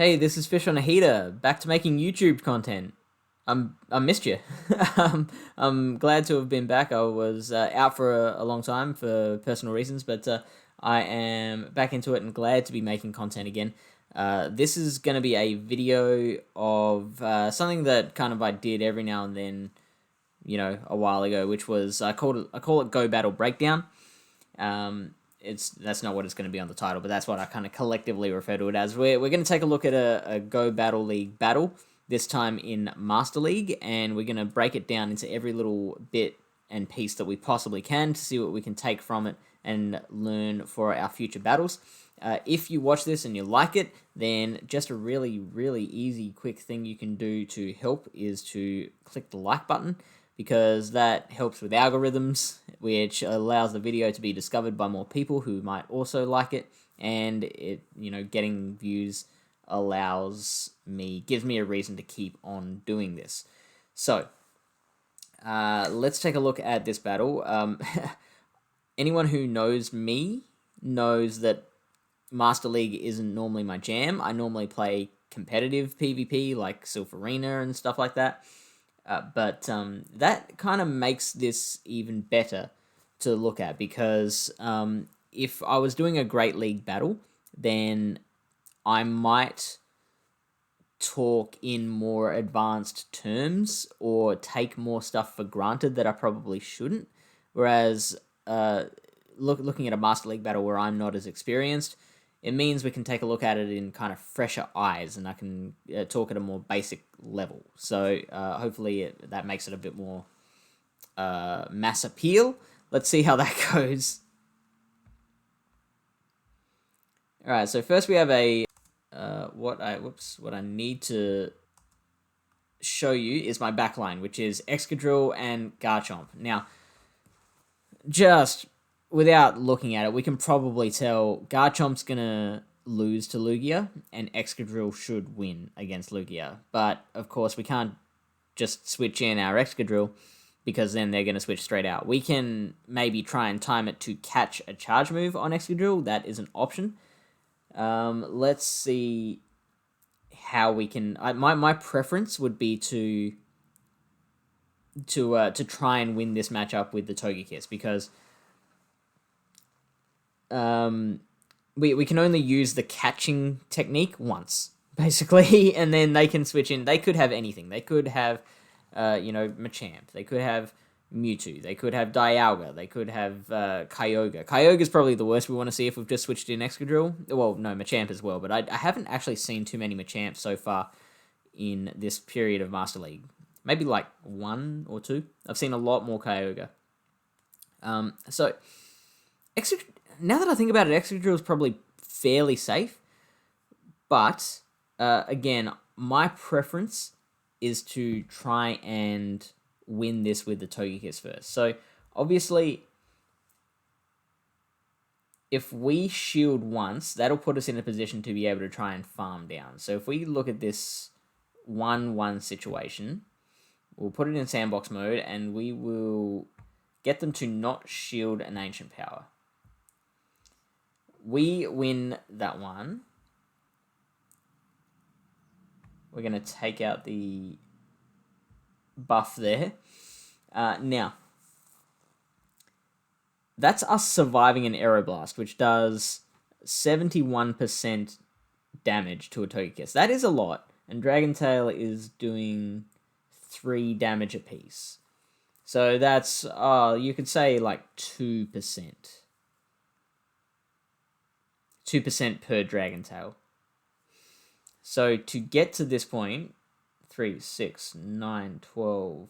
Hey, this is FishOnAHeater, back to making YouTube content. I missed you. I'm glad to have been back. I was out for a long time for personal reasons, but I am back into it and glad to be making content again. This is going to be a video of something that kind of I did every now and then, a while ago, which was I call it Go Battle Breakdown. That's not what it's going to be on the title, but that's what I kind of collectively refer to it as. We're going to take a look at a Go Battle League battle, this time in Master League, and we're going to break it down into every little bit and piece that we possibly can to see what we can take from it and learn for our future battles. If you watch this and you like it, then just a really, really easy, quick thing you can do to help is to click the like button, because that helps with algorithms, which allows the video to be discovered by more people who might also like it, and it, getting views gives me a reason to keep on doing this. So, let's take a look at this battle. Anyone who knows me knows that Master League isn't normally my jam. I normally play competitive PvP like Arena and stuff like that. But that kind of makes this even better to look at, because if I was doing a Great League battle, then I might talk in more advanced terms or take more stuff for granted that I probably shouldn't. Whereas looking at a Master League battle where I'm not as experienced, it means we can take a look at it in kind of fresher eyes, and I can talk at a more basic level. So hopefully that makes it a bit more mass appeal. Let's see how that goes. All right, so first we have a what I need to show you is my backline, which is Excadrill and Garchomp. Now, just without looking at it, we can probably tell Garchomp's gonna lose to Lugia, and Excadrill should win against Lugia. But of course, we can't just switch in our Excadrill, because then they're gonna switch straight out. We can maybe try and time it to catch a charge move on Excadrill. That is an option. Let's see how we can. My preference would be to try and win this matchup with the Togekiss, because we can only use the catching technique once, basically, and then they can switch in. They could have anything. They could have, Machamp. They could have Mewtwo. They could have Dialga. They could have Kyogre. Kyogre is probably the worst we want to see if we've just switched in Excadrill. Well, no, Machamp as well, but I haven't actually seen too many Machamps so far in this period of Master League. Maybe like one or two. I've seen a lot more Kyogre. So, now that I think about it, Excadrill is probably fairly safe. But, again, my preference is to try and win this with the Togekiss first. So, obviously, if we shield once, that'll put us in a position to be able to try and farm down. So, if we look at this 1-1 situation, we'll put it in sandbox mode, and we will get them to not shield an Ancient Power. We win that one. We're going to take out the buff there. Now, that's us surviving an Aeroblast, which does 71% damage to a Togekiss. That is a lot, and Dragon Tail is doing 3 damage apiece. So that's, you could say like 2%. 2% per Dragon Tail. So to get to this point, 3, 6, 9, 12,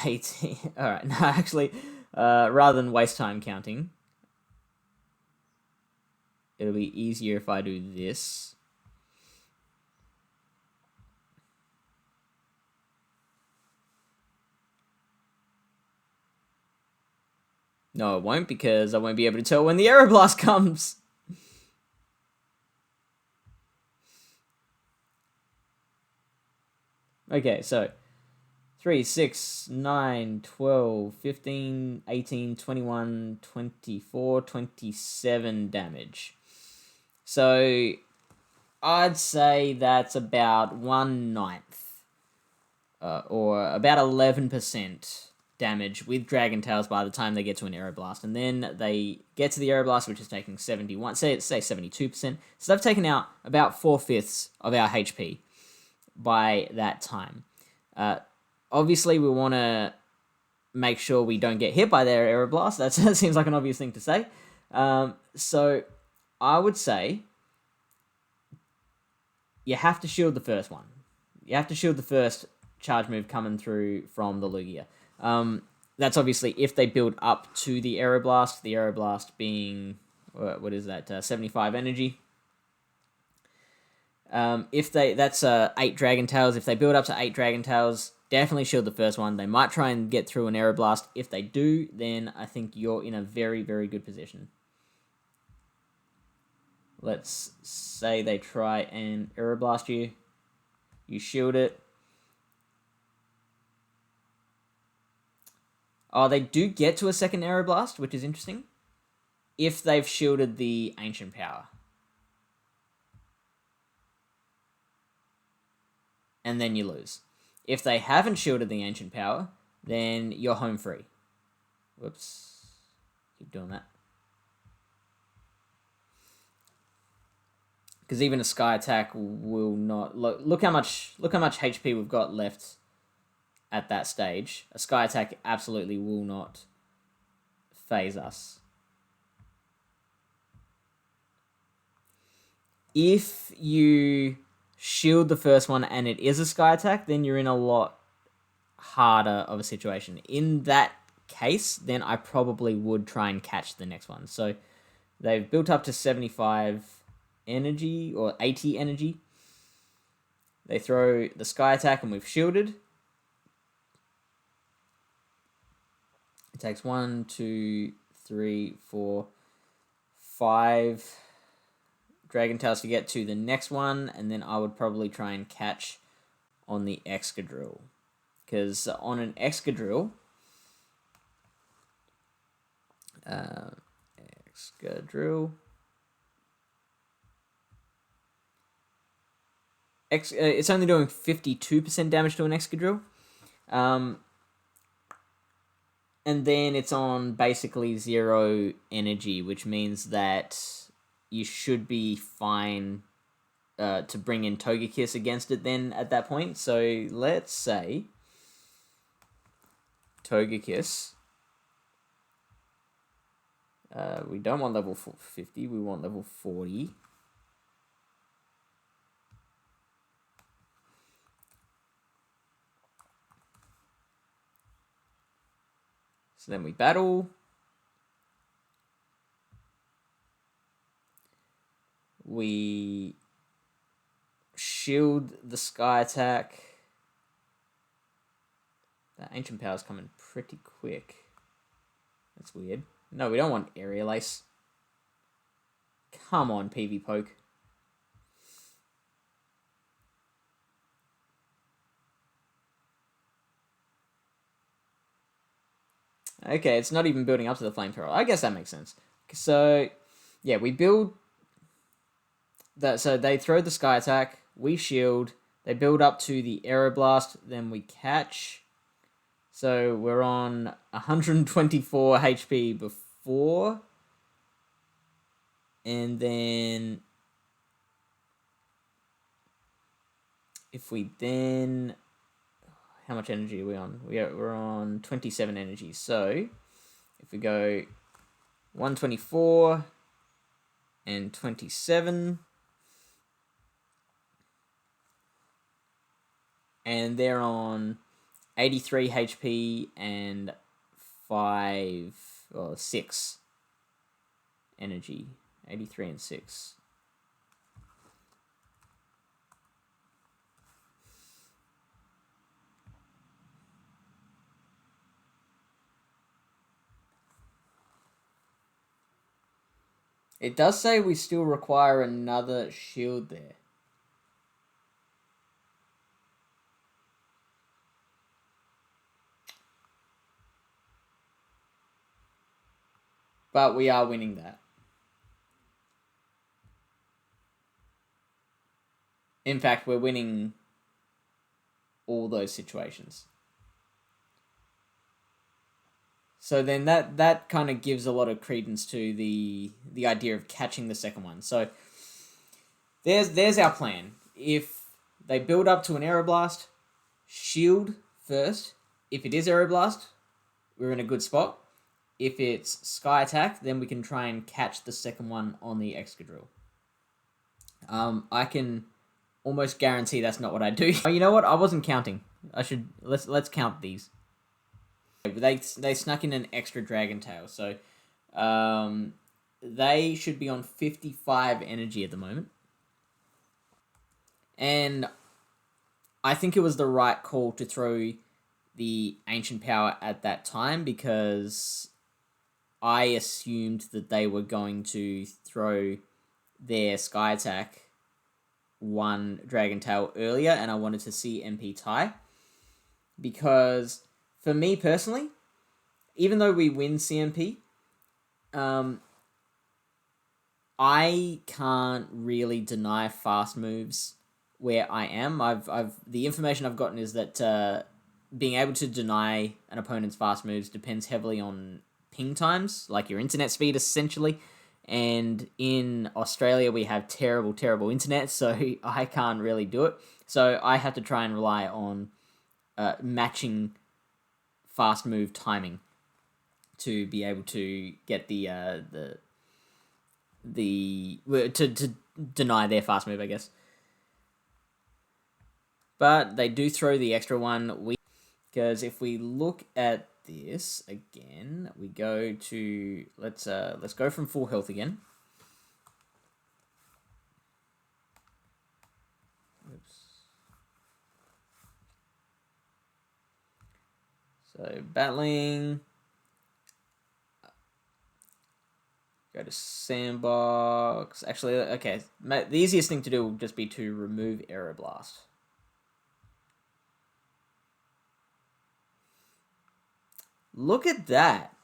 18. Alright, no, actually, rather than waste time counting, it'll be easier if I do this. No, it won't, because I won't be able to tell when the Aeroblast comes. Okay, so 3, 6, 9, 12, 15, 18, 21, 24, 27 damage. So I'd say that's about 1/9, or about 11% damage with Dragon Tails by the time they get to an Aeroblast. And then they get to the Aeroblast, which is taking 71, say 72%. So they've taken out about 4/5 of our HP by that time. Obviously, we want to make sure we don't get hit by their Aeroblast. That seems like an obvious thing to say. So I would say you have to shield the first one. You have to shield the first charge move coming through from the Lugia. That's obviously if they build up to the Aeroblast being, what is that, 75 energy. If that's 8 Dragon Tails. If they build up to 8 Dragon Tails, definitely shield the first one. They might try and get through an Aeroblast. If they do, then I think you're in a very, very good position. Let's say they try and Aeroblast you. You shield it. Oh, they do get to a second Aeroblast, which is interesting. If they've shielded the Ancient Power. And then you lose. If they haven't shielded the Ancient Power, then you're home free. Whoops. Keep doing that. Because even a Sky Attack will not... Look how much HP we've got left at that stage. A Sky Attack absolutely will not phase us. If you shield the first one and it is a Sky Attack, then you're in a lot harder of a situation. In that case, then I probably would try and catch the next one. So they've built up to 75 energy or 80 energy. They throw the Sky Attack and we've shielded. It takes 1, 2, 3, 4, 5 Dragon Tails to get to the next one, and then I would probably try and catch on the Excadrill. Because on an Excadrill, it's only doing 52% damage to an Excadrill. And then it's on basically 0 energy, which means that you should be fine to bring in Togekiss against it then at that point. So let's say Togekiss. We don't want level 50, we want level 40. So then we battle. We shield the Sky Attack. The Ancient Power's coming pretty quick. That's weird. No, we don't want Aerial Ace. Come on, PV Poke. Okay, it's not even building up to the Flamethrower. I guess that makes sense. So, yeah, we build... So they throw the Sky Attack, we shield, they build up to the Aeroblast, then we catch. So we're on 124 HP before. And then... if we then... how much energy are we on? We're on 27 energy. So if we go 124 and 27... and they're on 83 HP and 6 energy. 83 and 6. It does say we still require another shield there. But we are winning that. In fact, we're winning all those situations. So then that kind of gives a lot of credence to the idea of catching the second one. So there's our plan. If they build up to an aeroblast, shield first. If it is aeroblast, we're in a good spot. If it's sky attack, then we can try and catch the second one on the Excadrill. I can almost guarantee that's not what I do. Oh, you know what? I wasn't counting. Let's count these. They snuck in an extra Dragon Tail, so they should be on 55 energy at the moment. And I think it was the right call to throw the Ancient Power at that time, because I assumed that they were going to throw their Sky Attack one Dragon Tail earlier, and I wanted to see MP tie. Because for me personally, even though we win CMP, I can't really deny fast moves where I am. The information I've gotten is that being able to deny an opponent's fast moves depends heavily on ping times, like your internet speed essentially. And in Australia, we have terrible internet, so I can't really do it. So I have to try and rely on matching fast move timing to be able to get to deny their fast move, I guess. But they do throw the extra one, because if we look at this again, we go to let's go from full health again. Oops. So battling. Go to sandbox. Actually, okay. The easiest thing to do will just be to remove Aeroblast. Look at that.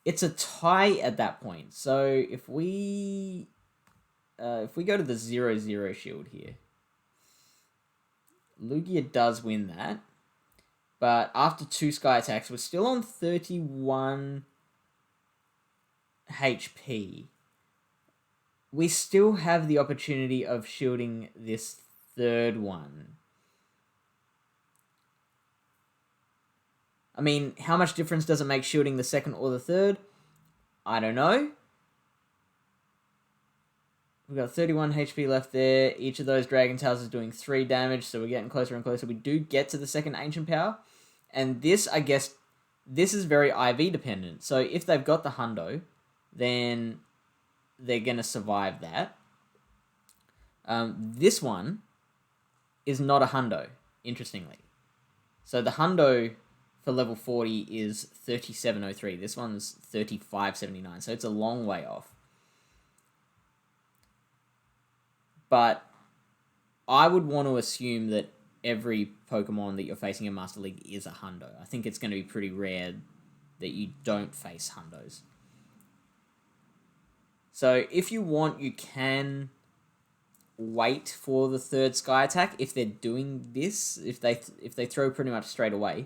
It's a tie at that point. So if we go to the 0-0 shield here, Lugia does win that. But after 2 Sky Attacks, we're still on 31 HP. We still have the opportunity of shielding this third one. I mean, how much difference does it make shielding the second or the third? I don't know. We've got 31 HP left there. Each of those Dragon Tails is doing 3 damage, so we're getting closer and closer. We do get to the second Ancient Power. And this, I guess, this is very IV dependent. So if they've got the Hundo, then they're going to survive that. This one is not a Hundo, interestingly. So the Hundo for level 40 is 3703. This one's 3579, so it's a long way off. But I would want to assume that every Pokemon that you're facing in Master League is a Hundo. I think it's going to be pretty rare that you don't face Hundos. So if you want, you can wait for the third Sky Attack if they're doing this, if they throw pretty much straight away.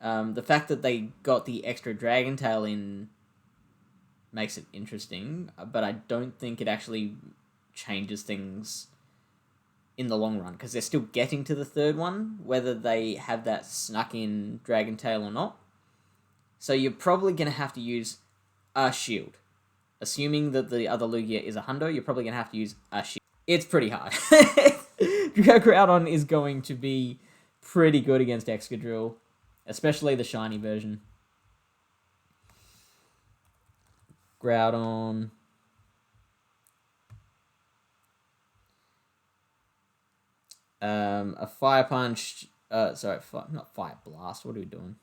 The fact that they got the extra Dragon Tail in makes it interesting, but I don't think it actually changes things in the long run, because they're still getting to the third one, whether they have that snuck in Dragon Tail or not. So you're probably going to have to use a shield. Assuming that the other Lugia is a Hundo, you're probably going to have to use a shield. It's pretty hard. Groudon is going to be pretty good against Excadrill, especially the shiny version. Groudon. A Fire Punch. Sorry, not Fire Blast. What are we doing?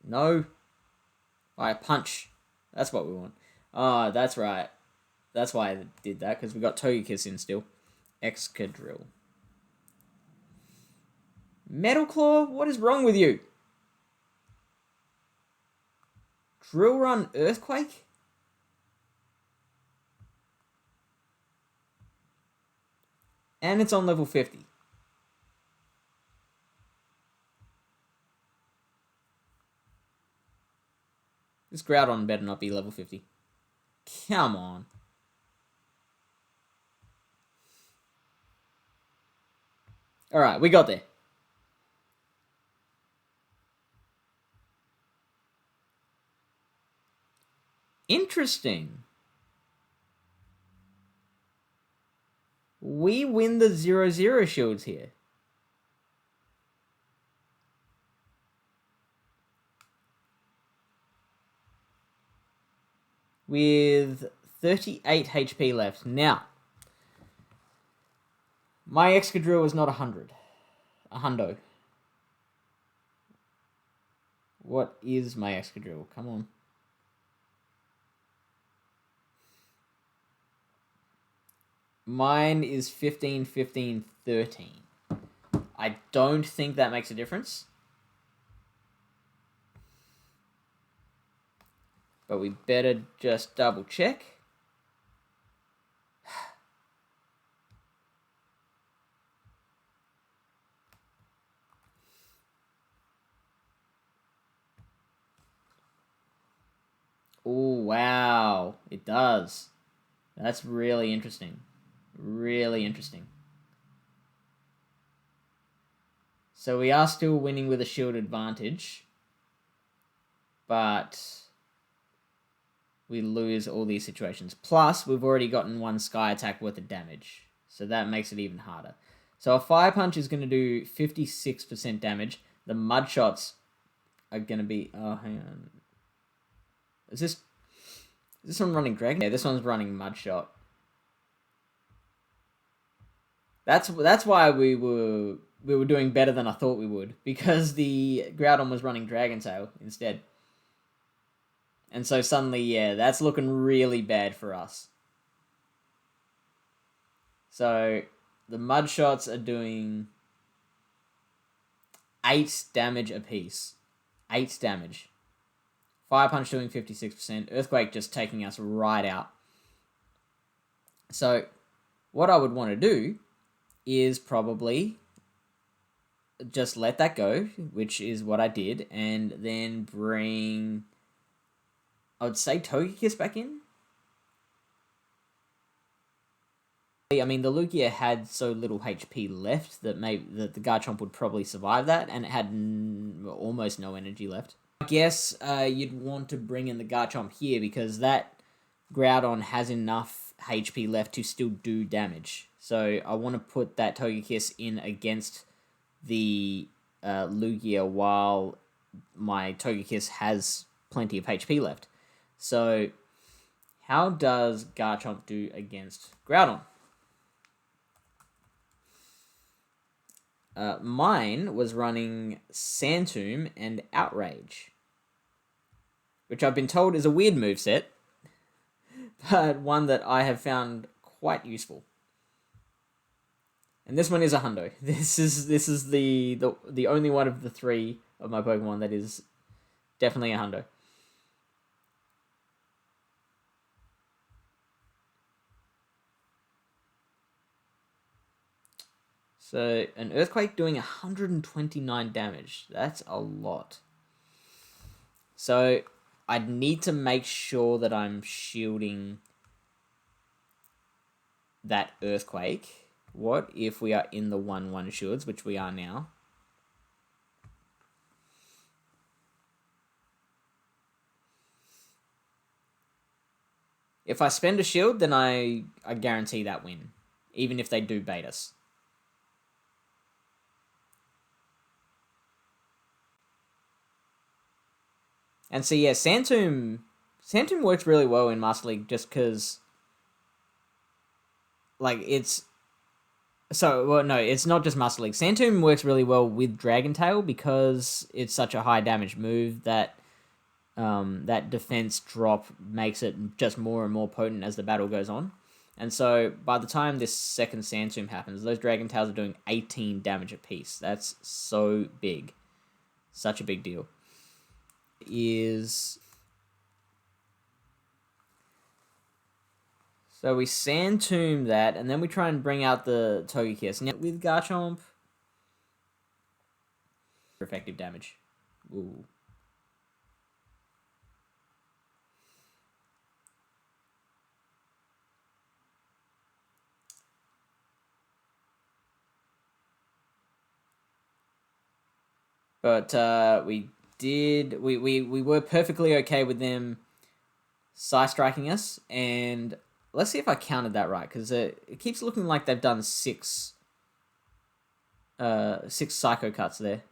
No. Fire Punch. That's what we want. Oh, that's right. That's why I did that, because we got Togekiss in still. Excadrill. Metal Claw? What is wrong with you? Drill Run Earthquake? And it's on level 50. This Groudon better not be level 50. Come on. Alright, we got there. Interesting. We win the 0-0 shields here. With 38 HP left. Now, my Excadrill is not 100. A hundo. What is my Excadrill? Come on. Mine is 15, 15, 13. I don't think that makes a difference. But we better just double check. Oh, wow. It does. That's really interesting. Really interesting. So we are still winning with a shield advantage. But we lose all these situations. Plus, we've already gotten one Sky Attack worth of damage. So that makes it even harder. So a Fire Punch is going to do 56% damage. The Mud Shots are going to be... Oh, hang on. Is this one running Dragon? Yeah, this one's running Mud Shot. That's why we were doing better than I thought we would, because the Groudon was running Dragon Tail instead. And so suddenly, yeah, that's looking really bad for us. So the Mud Shots are doing 8 damage apiece. 8 damage. Fire Punch doing 56%. Earthquake just taking us right out. So what I would want to do is probably just let that go, which is what I did, and then bring, I would say, Togekiss back in. I mean, the Lugia had so little HP left that the Garchomp would probably survive that, and it had almost no energy left. I guess you'd want to bring in the Garchomp here because that Groudon has enough HP left to still do damage. So I want to put that Togekiss in against the Lugia while my Togekiss has plenty of HP left. So how does Garchomp do against Groudon? Mine was running Sandtomb and Outrage, which I've been told is a weird moveset, but one that I have found quite useful. And this one is a hundo. This is the only one of the 3 of my Pokemon that is definitely a hundo. So an Earthquake doing 129 damage. That's a lot. So I'd need to make sure that I'm shielding that Earthquake. What if we are in the 1-1 shields, which we are now? If I spend a shield, then I guarantee that win, even if they do bait us. And so, yeah, Sandtomb works really well in Master League just because, like, it's... So, well, no, it's not just Master League. Sandtomb works really well with Dragon Tail because it's such a high damage move that that defense drop makes it just more and more potent as the battle goes on. And so, by the time this second Sandtomb happens, those Dragon Tails are doing 18 damage apiece. That's so big. Such a big deal. So we sand tomb that, and then we try and bring out the Togekiss. Now with Garchomp, effective damage. Ooh. But we were perfectly okay with them Psy striking us, and let's see if I counted that right, because it keeps looking like they've done six Psycho Cuts there.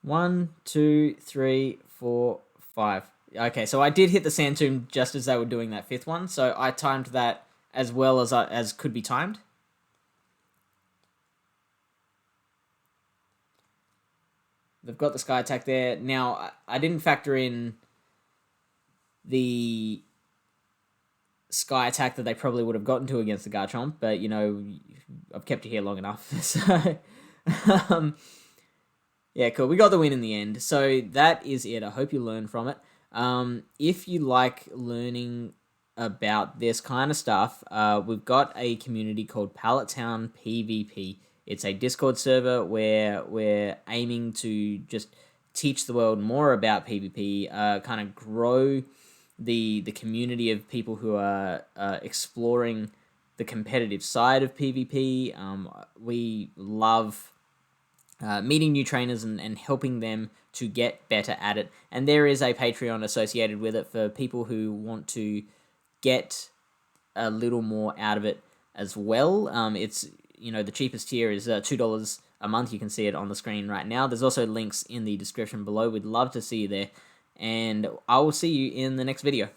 One, two, three, four, five. Okay, so I did hit the Sand Tomb just as they were doing that fifth one, so I timed that as well as could be timed. They've got the Sky Attack there. Now, I didn't factor in the Sky Attack that they probably would have gotten to against the Garchomp, but, you know, I've kept you here long enough, so... yeah, cool. We got the win in the end. So that is it. I hope you learned from it. If you like learning about this kind of stuff, we've got a community called Pallet Town PvP. It's a Discord server where we're aiming to just teach the world more about PvP, kind of grow the community of people who are exploring the competitive side of PvP. We love meeting new trainers and helping them to get better at it. And there is a Patreon associated with it for people who want to get a little more out of it as well. It's, you know, the cheapest tier is $2 a month. You can see it on the screen right now. There's also links in the description below. We'd love to see you there. And I will see you in the next video.